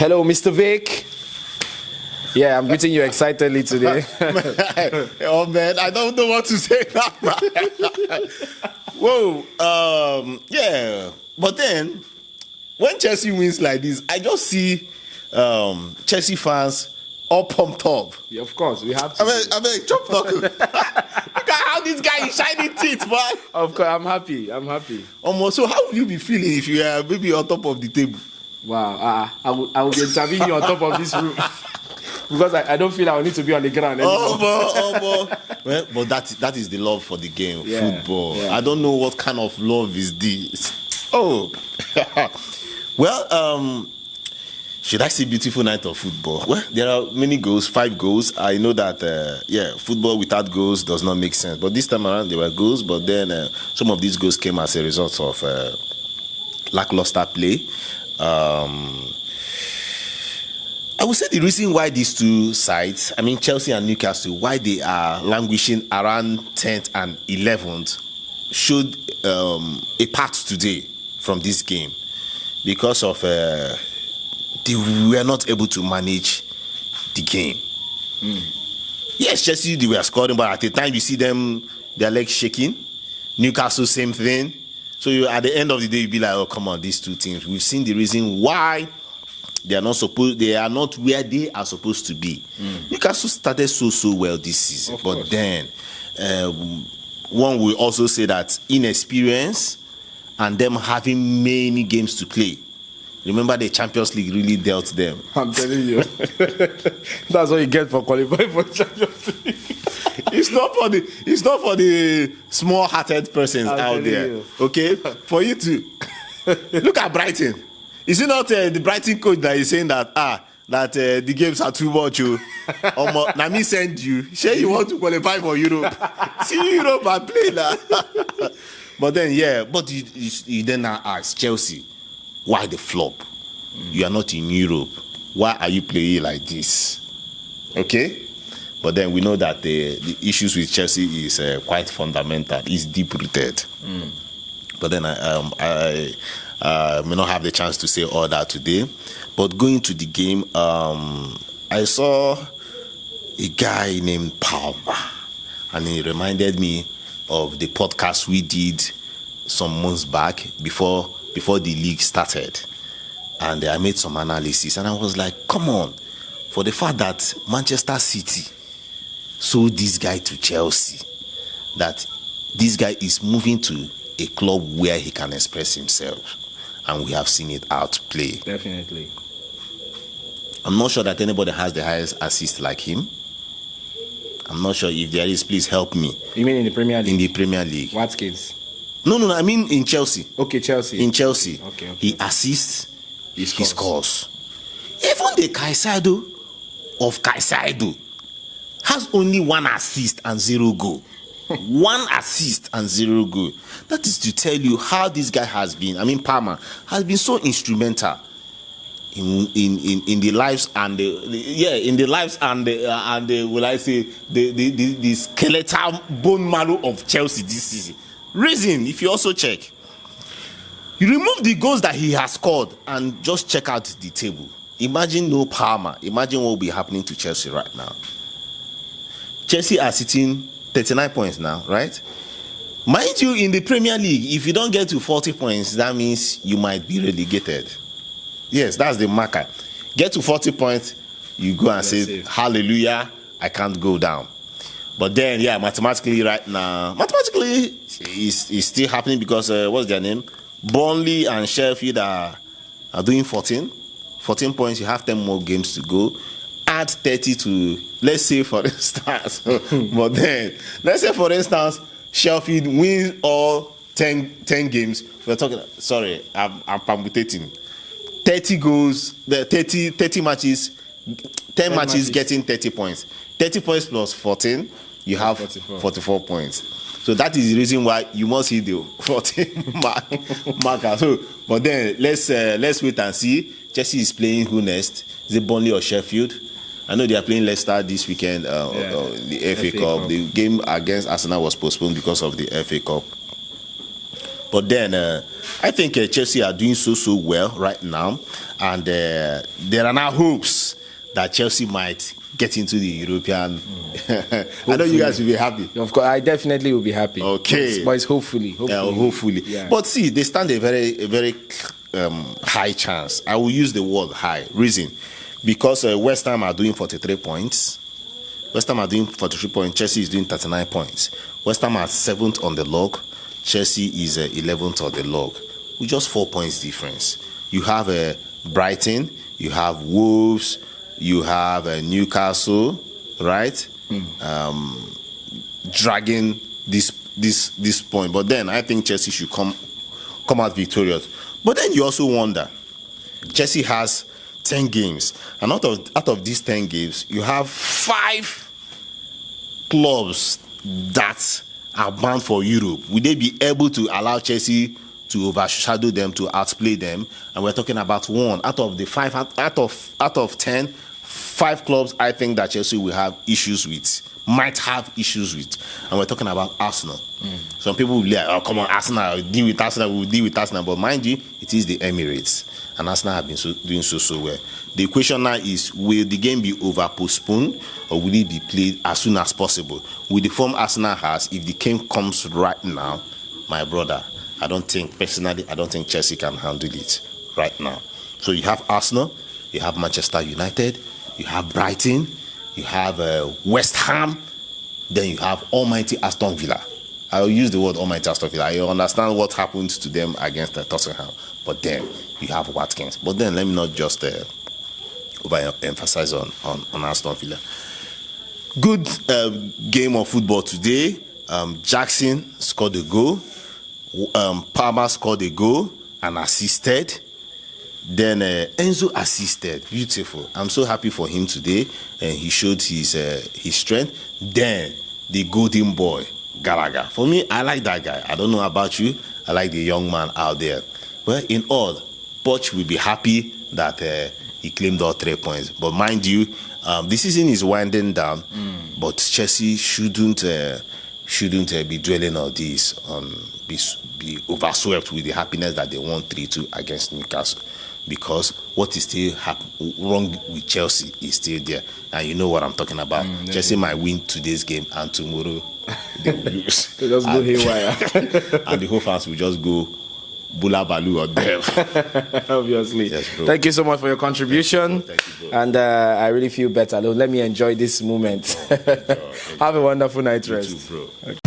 Hello, Mr. Vic. Yeah, I'm greeting you excitedly today. Oh man, I don't know what to say now. Whoa, yeah. But then, when Chelsea wins like this, I just see Chelsea fans all pumped up. Yeah, of course, we have to. I mean, chop knuckle. Look at how this guy is shining teeth, man. Of course, I'm happy. Almost. So, how will you be feeling if you are maybe on top of the table? Wow, I will be interviewing you on top of this roof. Because I don't feel I will need to be on the ground anymore. Well, but that is the love for the game, football. Yeah. I don't know what kind of love is this. Oh, well, should I say beautiful night of football? Well, there are many goals, 5 goals. I know that, football without goals does not make sense. But this time around, there were goals. But then some of these goals came as a result of lackluster play. I would say the reason why these two sides, I mean Chelsea and Newcastle, why they are languishing around 10th and 11th, showed a part today from this game because of they were not able to manage the game. Yes, Chelsea, they were scoring, but at the time you see them, their legs shaking. Newcastle, same thing. So at the end of the day, you'll be like, oh, come on, these two teams. We've seen the reason why they are not where they are supposed to be. Newcastle started so well this season. But then one will also say that inexperience and them having many games to play. Remember, the Champions League really dealt them. I'm telling you. That's what you get for qualifying for Champions League. It's not for the small-hearted persons out there. You. Okay? For you to look at Brighton. Is it not the Brighton coach that is saying that the games are too much? Now me send you. Say you want to qualify for Europe. See Europe and play now. But then but you then now ask Chelsea, why the flop? You are not in Europe. Why are you playing like this? Okay? But then we know that the issues with Chelsea is quite fundamental. It's deep-rooted. But then I may not have the chance to say all that today. But going to the game, I saw a guy named Palmer. And he reminded me of the podcast we did some months back before the league started. And I made some analysis. And I was like, come on. For the fact that Manchester City sold this guy to Chelsea, that this guy is moving to a club where he can express himself. And we have seen it out play. Definitely. I'm not sure that anybody has the highest assist like him. I'm not sure if there is. Please help me. You mean in the Premier League? In the Premier League. What kids? No. I mean in Chelsea. Okay, Chelsea. In Chelsea. Okay. He assists. He scores. Even the Caicedo of Caicedo has only 1 assist and 0 goal. 1 assist and 0 goal. That is to tell you how this guy has been. I mean, Palmer has been so instrumental in the lives and the skeletal bone marrow of Chelsea this season. Reason, if you also check, you remove the goals that he has scored and just check out the table. Imagine no Palmer. Imagine what will be happening to Chelsea right now. Chelsea are sitting 39 points now, right? Mind you, in the Premier League, if you don't get to 40 points, that means you might be relegated. Yes, that's the marker. Get to 40 points, you go and say, hallelujah, I can't go down. But then, mathematically right now, it's still happening because, what's their name? Burnley and Sheffield are doing 14 points. You have 10 more games to go. Add 30 to, let's say for instance, but then, let's say for instance, Sheffield wins all 10 games. We're talking, sorry, I'm permutating. 30 goals, the 30 matches, 10 matches getting 30 points. 30 points plus 14, you have 44 points. So that is the reason why you must hit the 14 marker. So, but then let's wait and see. Chelsea is playing who next? Is it Burnley or Sheffield? I know they are playing Leicester this weekend, the FA Cup. The game against Arsenal was postponed because of the FA Cup. But then I think Chelsea are doing so well right now, and there are now hopes that Chelsea might get into the European. I know you guys will be happy. Of course, I definitely will be happy. Okay, but it's hopefully. Hopefully. Yeah. But see, they stand a very high chance. I will use the word high. Reason, because West Ham are doing 43 points. West Ham are doing 43 points. Chelsea is doing 39 points. West Ham are 7th on the log. Chelsea is 11th on the log, with just 4 points difference. You have Brighton. You have Wolves. You have Newcastle, right? Dragging this point. But then I think Chelsea should come out victorious. But then you also wonder, Chelsea has 10 games, and out of these 10 games, you have 5 clubs that are bound for Europe. Will they be able to allow Chelsea to overshadow them, to outplay them? And we're talking about one out of the 5 out of 10, 5 clubs I think that Chelsea will have issues with, might have issues with, and we're talking about Arsenal. Some people will be like, oh, come on, Arsenal, we'll deal with Arsenal. But mind you, it is the Emirates, and Arsenal have been doing so well. The question now is, will the game be postponed, or will it be played as soon as possible? With the form Arsenal has, if the game comes right now, my brother, I don't think Chelsea can handle it right now. So you have Arsenal, you have Manchester United, you have Brighton, you have West Ham, then you have almighty Aston Villa. I'll use the word almighty Aston Villa. I understand what happened to them against Tottenham, but then you have Watkins. But then let me not just overemphasize on Aston Villa. Good game of football today. Jackson scored a goal. Palmer scored a goal and assisted. Then Enzo assisted. Beautiful. I'm so happy for him today. And he showed his strength. Then the golden boy, Gallagher. For me, I like that guy. I don't know about you. I like the young man out there. Well, in all, Poch will be happy that he claimed all 3 points. But mind you, the season is winding down. But Chelsea shouldn't be dwelling on this, be overswept with the happiness that they won 3-2 against Newcastle. Because what is still wrong with Chelsea is still there. And you know what I'm talking about. Chelsea might win today's game, and tomorrow they will lose. They just go haywire. And the whole fans will just go Bula Balu or them. Obviously. Yes, bro. Thank you so much for your contribution. Thank you, bro. And I really feel better. Let me enjoy this moment. Have a wonderful night rest. You too, bro. Okay.